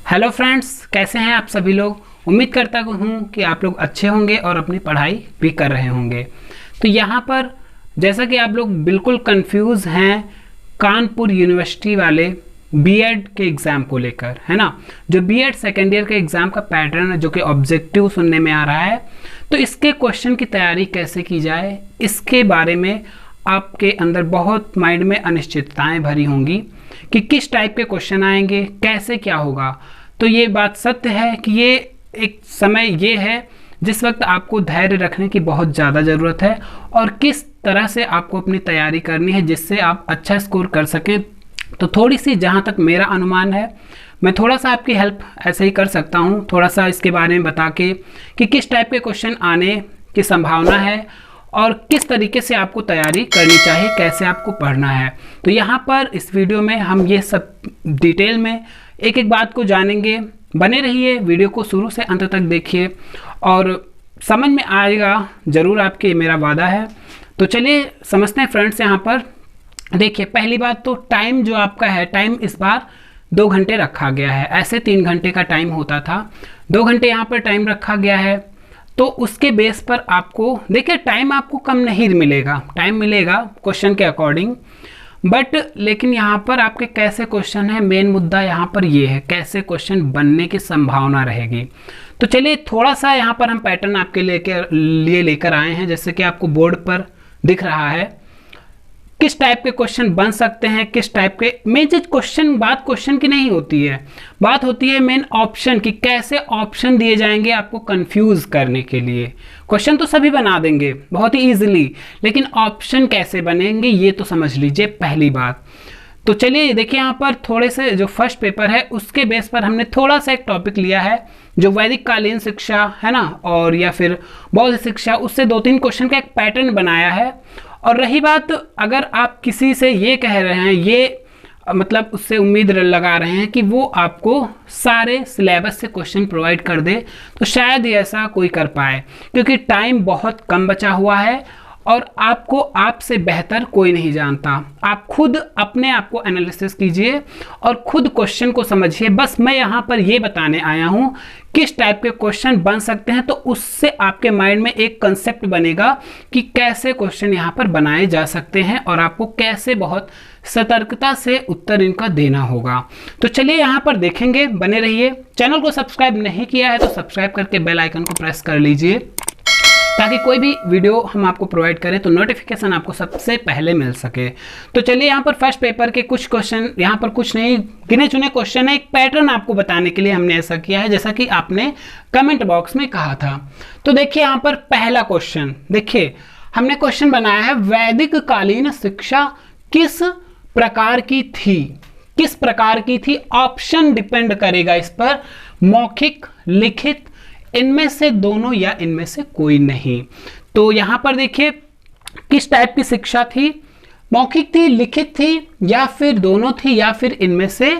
Hello friends, कैसे हैं आप सभी लोग। उम्मीद करता हूँ कि आप लोग अच्छे होंगे और अपनी पढ़ाई भी कर रहे होंगे। तो यहाँ पर जैसा कि आप लोग बिल्कुल कंफ्यूज हैं कानपुर यूनिवर्सिटी वाले बीएड के एग्ज़ाम को लेकर, है ना। जो बीएड सेकेंड ईयर के एग्ज़ाम का पैटर्न है जो कि ऑब्जेक्टिव सुनने में आ रहा है, तो इसके क्वेश्चन की तैयारी कैसे की जाए इसके बारे में आपके अंदर बहुत माइंड में अनिश्चितताएं भरी होंगी कि किस टाइप के क्वेश्चन आएंगे, कैसे क्या होगा। तो ये बात सत्य है कि ये एक समय ये है जिस वक्त आपको धैर्य रखने की बहुत ज़्यादा ज़रूरत है और किस तरह से आपको अपनी तैयारी करनी है जिससे आप अच्छा स्कोर कर सकें। तो थोड़ी सी जहाँ तक मेरा अनुमान है, मैं थोड़ा सा आपकी हेल्प ऐसे ही कर सकता हूँ, थोड़ा सा इसके बारे में बता के कि किस टाइप के क्वेश्चन आने की संभावना है और किस तरीके से आपको तैयारी करनी चाहिए, कैसे आपको पढ़ना है। तो यहाँ पर इस वीडियो में हम ये सब डिटेल में एक एक बात को जानेंगे। बने रहिए, वीडियो को शुरू से अंत तक देखिए और समझ में आएगा ज़रूर आपके, मेरा वादा है। तो चलिए समझते हैं फ्रेंड्स। यहाँ पर देखिए, पहली बात तो टाइम जो आपका है, टाइम इस बार 2 घंटे रखा गया है। ऐसे 3 घंटे का टाइम होता था, 2 घंटे यहाँ पर टाइम रखा गया है। तो उसके बेस पर आपको देखिए टाइम आपको कम नहीं मिलेगा, टाइम मिलेगा क्वेश्चन के अकॉर्डिंग, बट लेकिन यहाँ पर आपके कैसे क्वेश्चन है, मेन मुद्दा यहाँ पर ये है कैसे क्वेश्चन बनने की संभावना रहेगी। तो चलिए थोड़ा सा यहाँ पर हम पैटर्न आपके लिए लेकर आए हैं, जैसे कि आपको बोर्ड पर दिख रहा है किस टाइप के क्वेश्चन बन सकते हैं, किस टाइप के। मेन चीज क्वेश्चन, बात क्वेश्चन की नहीं होती है, बात होती है मेन ऑप्शन की, कैसे ऑप्शन दिए जाएंगे आपको कंफ्यूज करने के लिए। क्वेश्चन तो सभी बना देंगे बहुत ही इजीली, लेकिन ऑप्शन कैसे बनेंगे ये तो समझ लीजिए पहली बात। तो चलिए देखिए, यहाँ पर थोड़े से जो फर्स्ट पेपर है उसके बेस पर हमने थोड़ा सा एक टॉपिक लिया है जो वैदिक कालीन शिक्षा है ना, और या फिर बौद्ध शिक्षा, उससे 2-3 क्वेश्चन का एक पैटर्न बनाया है। और रही बात, अगर आप किसी से ये कह रहे हैं, ये मतलब उससे उम्मीद लगा रहे हैं कि वो आपको सारे सिलेबस से क्वेश्चन प्रोवाइड कर दे, तो शायद ही ऐसा कोई कर पाए, क्योंकि टाइम बहुत कम बचा हुआ है और आपको आपसे बेहतर कोई नहीं जानता। आप खुद अपने आप को एनालिसिस कीजिए और खुद क्वेश्चन को समझिए। बस मैं यहाँ पर ये बताने आया हूँ किस टाइप के क्वेश्चन बन सकते हैं, तो उससे आपके माइंड में एक कंसेप्ट बनेगा कि कैसे क्वेश्चन यहाँ पर बनाए जा सकते हैं और आपको कैसे बहुत सतर्कता से उत्तर इनका देना होगा। तो चलिए यहाँ पर देखेंगे, बने रहिए। चैनल को सब्सक्राइब नहीं किया है तो सब्सक्राइब करके बेल आइकन को प्रेस कर लीजिए ताकि कोई भी वीडियो हम आपको प्रोवाइड करें तो नोटिफिकेशन आपको सबसे पहले मिल सके। तो चलिए यहाँ पर फर्स्ट पेपर के कुछ क्वेश्चन, यहाँ पर कुछ नहीं गिने चुने क्वेश्चन है, एक पैटर्न आपको बताने के लिए हमने ऐसा किया है जैसा कि आपने कमेंट बॉक्स में कहा था। तो देखिए यहाँ पर पहला क्वेश्चन, देखिए हमने क्वेश्चन बनाया है वैदिक कालीन शिक्षा किस प्रकार की थी, किस प्रकार की थी। ऑप्शन डिपेंड करेगा इस पर, मौखिक, लिखित, इनमें से दोनों या इनमें से कोई नहीं। तो यहां पर देखिए किस टाइप की शिक्षा थी, मौखिक थी, लिखित थी, या फिर दोनों थी, या फिर इनमें से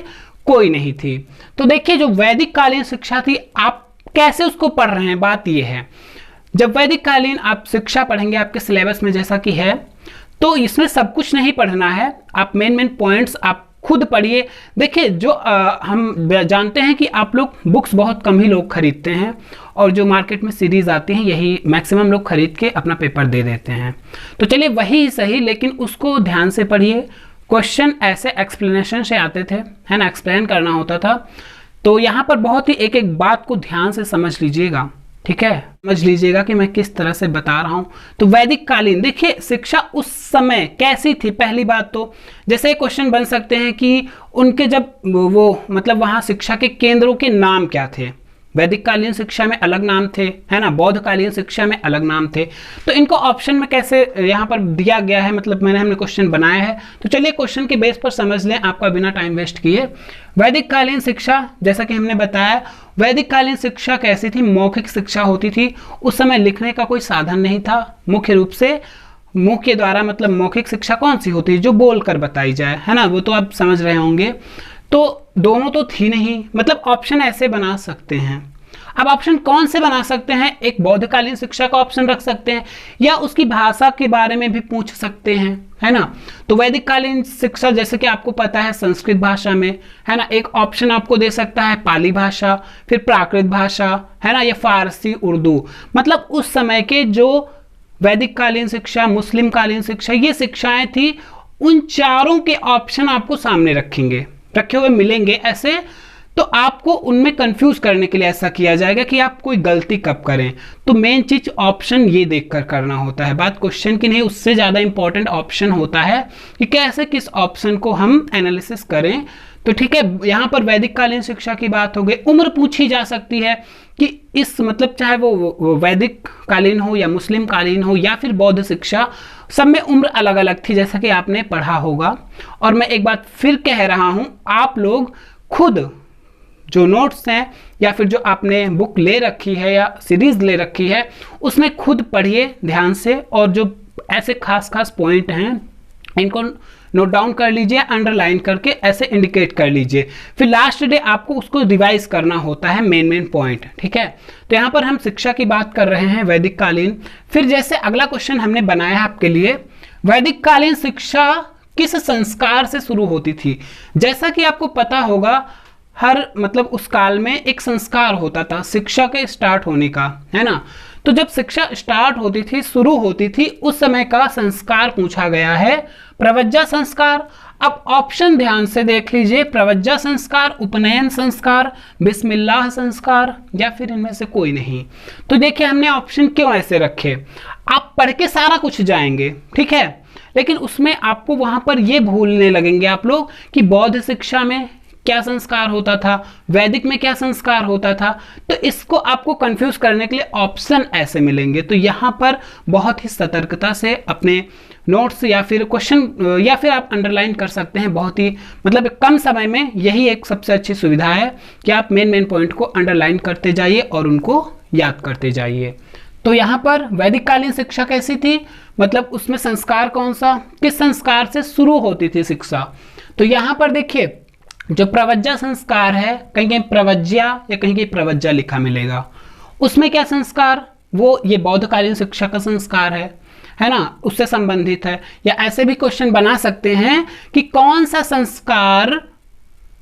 कोई नहीं थी। तो देखिए जो वैदिक कालीन शिक्षा थी, आप कैसे उसको पढ़ रहे हैं, बात यह है जब वैदिक कालीन आप शिक्षा पढ़ेंगे आपके सिलेबस में जैसा कि है, तो इसमें सब कुछ नहीं पढ़ना है, आप मेन पॉइंट्स आप खुद पढ़िए। देखिए जो हम जानते हैं कि आप लोग बुक्स बहुत कम ही लोग खरीदते हैं और जो मार्केट में सीरीज आती हैं यही मैक्सिमम लोग खरीद के अपना पेपर दे देते हैं। तो चलिए वही सही, लेकिन उसको ध्यान से पढ़िए। क्वेश्चन ऐसे एक्सप्लेनेशन से आते थे, है ना, एक्सप्लेन करना होता था। तो यहाँ पर बहुत ही एक एक बात को ध्यान से समझ लीजिएगा, ठीक है, समझ लीजिएगा कि मैं किस तरह से बता रहा हूं। तो वैदिक कालीन, देखिए शिक्षा उस समय कैसी थी। पहली बात तो जैसे क्वेश्चन बन सकते हैं कि उनके जब वो मतलब वहां शिक्षा के केंद्रों के नाम क्या थे। वैदिक कालीन शिक्षा में अलग नाम थे, है ना, बौद्ध कालीन शिक्षा में अलग नाम थे। तो इनको ऑप्शन में कैसे यहाँ पर दिया गया है, मतलब हमने क्वेश्चन बनाया है। तो चलिए क्वेश्चन के बेस पर समझ लें आपका बिना टाइम वेस्ट किए। वैदिक कालीन शिक्षा, जैसा कि हमने बताया, वैदिक कालीन शिक्षा कैसी थी, मौखिक शिक्षा होती थी। उस समय लिखने का कोई साधन नहीं था, मुख्य रूप से मुख के द्वारा, मतलब मौखिक शिक्षा कौन सी होती है, जो बोलकर बताई जाए, है ना, वो तो आप समझ रहे होंगे। तो दोनों तो थी नहीं, मतलब ऑप्शन ऐसे बना सकते हैं अब ऑप्शन कौन से बना सकते हैं, एक बौद्धकालीन शिक्षा का ऑप्शन रख सकते हैं या उसकी भाषा के बारे में भी पूछ सकते हैं, है ना। तो वैदिक कालीन शिक्षा जैसे कि आपको पता है संस्कृत भाषा में, है ना, एक ऑप्शन आपको दे सकता है पाली भाषा, फिर प्राकृत भाषा, है ना, या फारसी, उर्दू। मतलब उस समय के जो वैदिक कालीन शिक्षा, मुस्लिम कालीन शिक्षा, ये शिक्षाएं थी, उन चारों के ऑप्शन आपको सामने रखे हुए मिलेंगे ऐसे। तो आपको उनमें कंफ्यूज करने के लिए ऐसा किया जाएगा कि आप कोई गलती कब करें। तो मेन चीज ऑप्शन ये देखकर करना होता है, बात क्वेश्चन की नहीं, उससे ज्यादा इंपॉर्टेंट ऑप्शन होता है कि कैसे किस ऑप्शन को हम एनालिसिस करें। तो ठीक है, यहां पर वैदिक कालीन शिक्षा की बात हो गई। उम्र पूछी जा सकती है कि इस मतलब चाहे वो वैदिक कालीन हो या मुस्लिम कालीन हो या फिर बौद्ध शिक्षा, सब में उम्र अलग अलग थी जैसा कि आपने पढ़ा होगा। और मैं एक बात फिर कह रहा हूं, आप लोग खुद जो नोट्स हैं या फिर जो आपने बुक ले रखी है या सीरीज ले रखी है उसमें खुद पढ़िए ध्यान से, और जो ऐसे खास खास पॉइंट हैं इनको नोट डाउन कर लीजिए, अंडरलाइन करके ऐसे इंडिकेट कर लीजिए। फिर लास्ट डे आपको उसको रिवाइज करना होता है, मेन पॉइंट, ठीक है। तो यहाँ पर हम शिक्षा की बात कर रहे हैं वैदिक कालीन। फिर जैसे अगला क्वेश्चन हमने बनाया है आपके लिए, वैदिक कालीन शिक्षा किस संस्कार से शुरू होती थी। जैसा कि आपको पता होगा हर मतलब उस काल में एक संस्कार होता था शिक्षा के स्टार्ट होने का, है ना। तो जब शिक्षा स्टार्ट होती थी, शुरू होती थी, उस समय का संस्कार पूछा गया है प्रवज्जा संस्कार। अब ऑप्शन ध्यान से देख लीजिए, प्रवज्जा संस्कार, उपनयन संस्कार, बिस्मिल्लाह संस्कार, या फिर इनमें से कोई नहीं। तो देखिए हमने ऑप्शन क्यों ऐसे रखे, आप पढ़ के सारा कुछ जाएंगे, ठीक है, लेकिन उसमें आपको वहां पर ये भूलने लगेंगे आप लोग कि बौद्ध शिक्षा में क्या संस्कार होता था, वैदिक में क्या संस्कार होता था। तो इसको आपको कंफ्यूज करने के लिए ऑप्शन ऐसे मिलेंगे। तो यहाँ पर बहुत ही सतर्कता से अपने नोट्स या फिर क्वेश्चन या फिर आप अंडरलाइन कर सकते हैं। बहुत ही मतलब कम समय में यही एक सबसे अच्छी सुविधा है कि आप मेन पॉइंट को अंडरलाइन करते जाइए और उनको याद करते जाइए। तो यहाँ पर वैदिक कालीन शिक्षा कैसी थी, मतलब उसमें संस्कार कौन सा, किस संस्कार से शुरू होती थी शिक्षा। तो यहाँ पर देखिए जो प्रवज्जा संस्कार है, कहीं कहीं प्रवज्या या कहीं कहीं प्रवज्जा लिखा मिलेगा, उसमें क्या संस्कार, वो ये बौद्धकालीन शिक्षा का संस्कार है ना, उससे संबंधित है। या ऐसे भी क्वेश्चन बना सकते हैं कि कौन सा संस्कार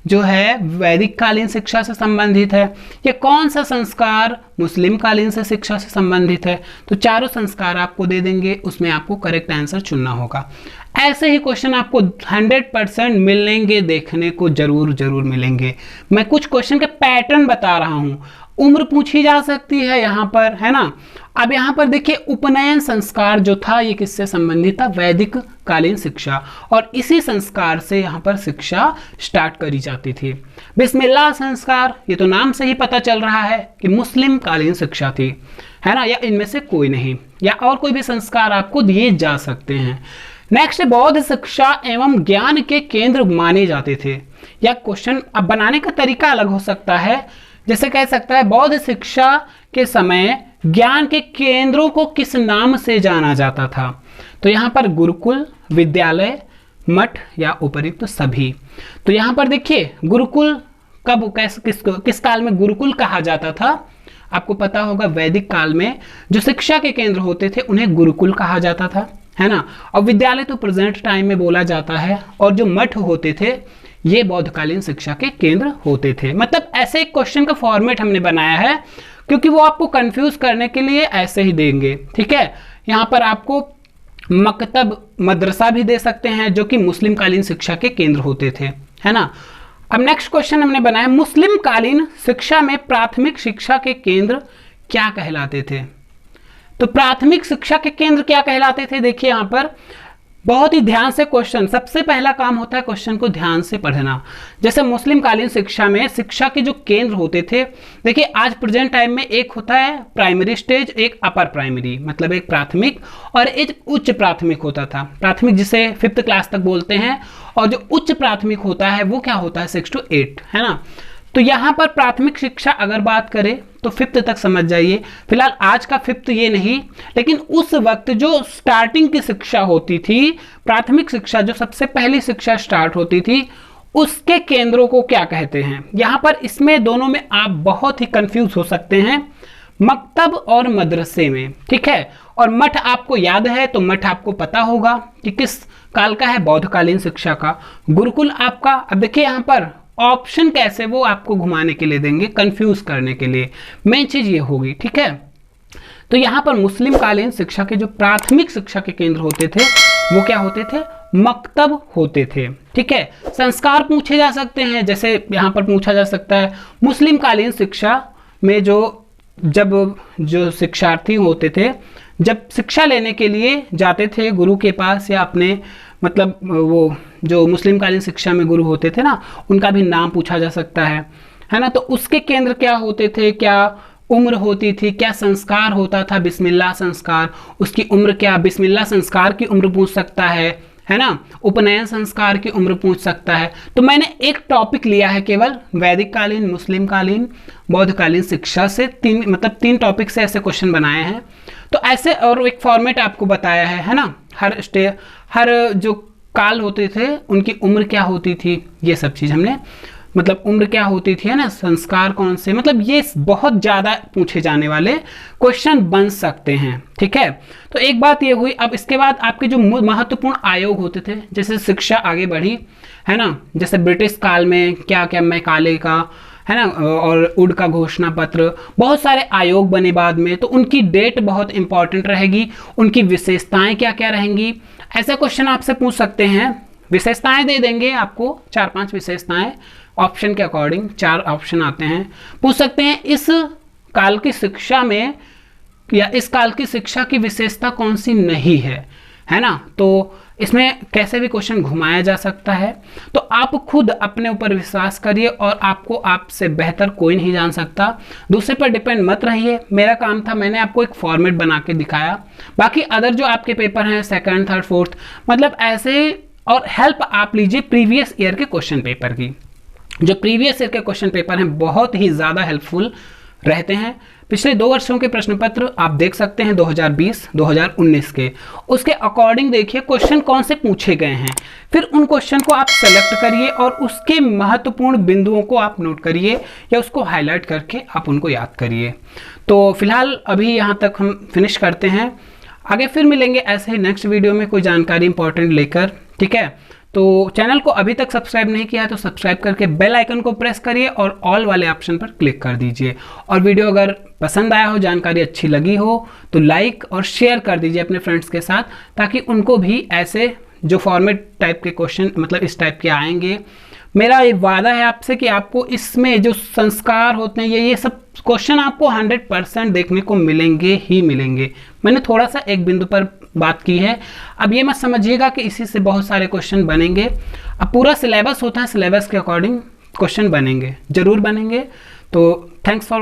जो है वैदिक कालीन शिक्षा से संबंधित है या कौन सा संस्कार मुस्लिम कालीन से शिक्षा से संबंधित है। तो चारों संस्कार आपको दे देंगे, उसमें आपको करेक्ट आंसर चुनना होगा। ऐसे ही क्वेश्चन आपको 100% मिलेंगे, देखने को जरूर मिलेंगे। मैं कुछ क्वेश्चन के पैटर्न बता रहा हूं। उम्र पूछी जा सकती है यहाँ पर, है ना। अब यहाँ पर देखिए उपनयन संस्कार जो था ये किससे संबंधित था, वैदिक कालीन शिक्षा, और इसी संस्कार से यहाँ पर शिक्षा स्टार्ट करी जाती थी। बिस्मिल्लाह संस्कार, ये तो नाम से ही पता चल रहा है कि मुस्लिम कालीन शिक्षा थी, है ना, या इनमें से कोई नहीं, या और कोई भी संस्कार आपको दिए जा सकते हैं। नेक्स्ट, बौद्ध शिक्षा एवं ज्ञान के केंद्र माने जाते थे। या क्वेश्चन अब बनाने का तरीका अलग हो सकता है, जैसे कह सकता है बौद्ध शिक्षा के समय ज्ञान के केंद्रों को किस नाम से जाना जाता था। तो यहाँ पर गुरुकुल, विद्यालय, मठ या उपरिक्त सभी। तो यहाँ पर देखिए गुरुकुल कब किस काल में गुरुकुल कहा जाता था, आपको पता होगा वैदिक काल में जो शिक्षा के केंद्र होते थे उन्हें गुरुकुल कहा जाता था, है ना। और विद्यालय तो प्रेजेंट टाइम में बोला जाता है, और जो मठ होते थे ये बौद्धकालीन शिक्षा के केंद्र होते थे। मतलब ऐसे एक क्वेश्चन का फॉर्मेट हमने बनाया है क्योंकि वो आपको कंफ्यूज करने के लिए ऐसे ही देंगे, ठीक है। यहाँ पर आपको मकतब, मदरसा भी दे सकते हैं जो कि मुस्लिम कालीन शिक्षा के केंद्र होते थे, है ना। अब नेक्स्ट क्वेश्चन हमने बनाया, मुस्लिम कालीन शिक्षा में प्राथमिक शिक्षा के केंद्र क्या कहलाते थे। तो प्राथमिक शिक्षा के केंद्र क्या कहलाते थे, देखिए यहाँ पर बहुत ही ध्यान से क्वेश्चन, सबसे पहला काम होता है क्वेश्चन को ध्यान से पढ़ना। जैसे मुस्लिम कालीन शिक्षा में शिक्षा के जो केंद्र होते थे, देखिए आज प्रेजेंट टाइम में एक होता है प्राइमरी स्टेज, एक अपर प्राइमरी, मतलब एक प्राथमिक और एक उच्च प्राथमिक होता था। प्राथमिक जिसे 5th क्लास तक बोलते हैं, और जो उच्च प्राथमिक होता है वो क्या होता है 6 to 8, है ना। तो यहाँ पर प्राथमिक शिक्षा अगर बात करें तो 5th तक समझ जाइए। फिलहाल आज का 5th ये नहीं, लेकिन उस वक्त जो स्टार्टिंग की शिक्षा होती थी, प्राथमिक शिक्षा जो सबसे पहली शिक्षा स्टार्ट होती थी, उसके केंद्रों को क्या कहते हैं। यहां पर इसमें दोनों में आप बहुत ही कंफ्यूज हो सकते हैं, मकतब और मदरसे में, ठीक है। और मठ आपको याद है तो मठ आपको पता होगा कि किस काल का है, बौद्धकालीन शिक्षा का। गुरुकुल आपका, अब देखिए यहां पर ऑप्शन कैसे वो आपको घुमाने के लिए देंगे, कंफ्यूज करने के लिए, मेन चीज ये होगी, ठीक है। तो यहां पर मुस्लिम कालीन शिक्षा के जो प्राथमिक शिक्षा के केंद्र होते थे वो क्या होते थे, मकतब होते थे, ठीक है। संस्कार पूछे जा सकते हैं, जैसे यहां पर पूछा जा सकता है मुस्लिम कालीन शिक्षा में जो शिक्षार्थी होते थे, जब शिक्षा लेने के लिए जाते थे गुरु के पास, या अपने मतलब वो जो मुस्लिम कालीन शिक्षा में गुरु होते थे ना, उनका भी नाम पूछा जा सकता है ना। तो उसके केंद्र क्या होते थे, क्या उम्र होती थी, क्या संस्कार होता था, बिस्मिल्लाह संस्कार, उसकी उम्र क्या, बिस्मिल्लाह संस्कार की उम्र पूछ सकता है ना, उपनयन संस्कार की उम्र पूछ सकता है। तो मैंने एक टॉपिक लिया है केवल वैदिक कालीन, मुस्लिम कालीन, बौद्धकालीन शिक्षा से, तीन टॉपिक से ऐसे क्वेश्चन बनाए हैं। तो ऐसे और एक फॉर्मेट आपको बताया है ना, हर जो काल होते थे उनकी उम्र क्या होती थी, ये सब चीज हमने, मतलब उम्र क्या होती थी, है ना, संस्कार कौन से, मतलब ये बहुत ज्यादा पूछे जाने वाले क्वेश्चन बन सकते हैं, ठीक है। तो एक बात ये हुई। अब इसके बाद आपके जो महत्वपूर्ण आयोग होते थे, जैसे शिक्षा आगे बढ़ी, है ना, जैसे ब्रिटिश काल में क्या क्या, मैकाले का, है ना, और उड का घोषणा पत्र, बहुत सारे आयोग बने बाद में, तो उनकी डेट बहुत इंपॉर्टेंट रहेगी, उनकी विशेषताएं क्या क्या रहेंगी, ऐसा क्वेश्चन आपसे पूछ सकते हैं। विशेषताएं दे देंगे आपको, 4-5 विशेषताएं, ऑप्शन के अकॉर्डिंग 4 ऑप्शन आते हैं, पूछ सकते हैं इस काल की शिक्षा में या इस काल की शिक्षा की विशेषता कौन सी नहीं है ना। तो इसमें कैसे भी क्वेश्चन घुमाया जा सकता है। तो आप खुद अपने ऊपर विश्वास करिए, और आपसे बेहतर कोई नहीं जान सकता, दूसरे पर डिपेंड मत रहिए। मेरा काम था, मैंने आपको एक फॉर्मेट बना के दिखाया। बाकी अदर जो आपके पेपर हैं, 2nd, 3rd, 4th, मतलब ऐसे, और हेल्प आप लीजिए प्रीवियस ईयर के क्वेश्चन पेपर की। जो प्रीवियस ईयर के क्वेश्चन पेपर हैं बहुत ही ज़्यादा हेल्पफुल रहते हैं। पिछले 2 वर्षों के प्रश्न पत्र आप देख सकते हैं, 2020, 2019 के, उसके अकॉर्डिंग देखिए क्वेश्चन कौन से पूछे गए हैं, फिर उन क्वेश्चन को आप सेलेक्ट करिए और उसके महत्वपूर्ण बिंदुओं को आप नोट करिए या उसको हाईलाइट करके आप उनको याद करिए। तो फिलहाल अभी यहाँ तक हम फिनिश करते हैं, आगे फिर मिलेंगे ऐसे ही नेक्स्ट वीडियो में कोई जानकारी इंपॉर्टेंट लेकर, ठीक है। तो चैनल को अभी तक सब्सक्राइब नहीं किया है तो सब्सक्राइब करके बेल आइकन को प्रेस करिए और ऑल वाले ऑप्शन पर क्लिक कर दीजिए। और वीडियो अगर पसंद आया हो, जानकारी अच्छी लगी हो, तो लाइक और शेयर कर दीजिए अपने फ्रेंड्स के साथ, ताकि उनको भी ऐसे जो फॉर्मेट टाइप के क्वेश्चन, मतलब इस टाइप के आएंगे। मेरा ये वादा है आपसे कि आपको इसमें जो संस्कार होते हैं, ये सब क्वेश्चन आपको 100% देखने को मिलेंगे ही मिलेंगे। मैंने थोड़ा सा एक बिंदु पर बात की है, अब ये मत समझिएगा कि इसी से बहुत सारे क्वेश्चन बनेंगे। अब पूरा सिलेबस होता है, सिलेबस के अकॉर्डिंग क्वेश्चन बनेंगे, जरूर बनेंगे। तो थैंक्स फॉर